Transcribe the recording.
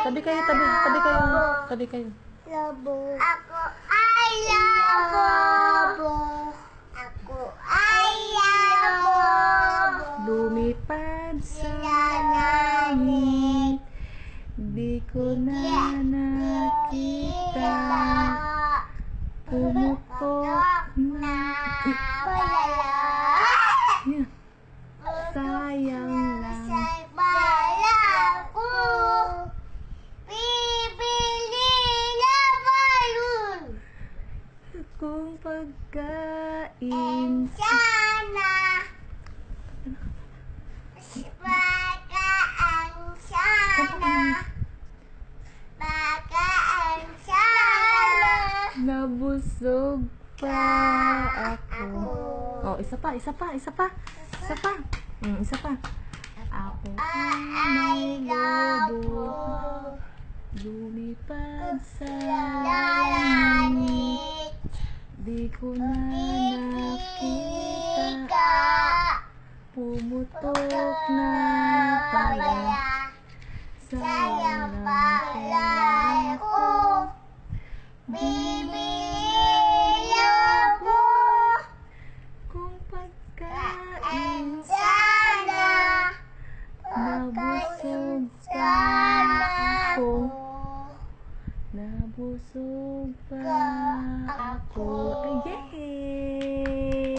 Tabi kayo, tabi kayo. Tabi kayo. Labo. Ako ay labo. Ako ay labo. Lumipad sa langit, di ko na nakita. Pumutok na Pala. yeah. Sayang lang. Bala ko. Bibili na balon. Kung pagkain Sana. Baka ang sana. Baka ang sana. nabusog pa ako. Oh, isa pa. Isa pa. Isa pa. Ako ay lobo, lumipad sa langit, di ko na nakita. Pumutok na pala, sayang Bala lang ko. Bibili ako. kung pagkain Sana. nabusog pa ako. Nabusog pa ako. Ay, yay!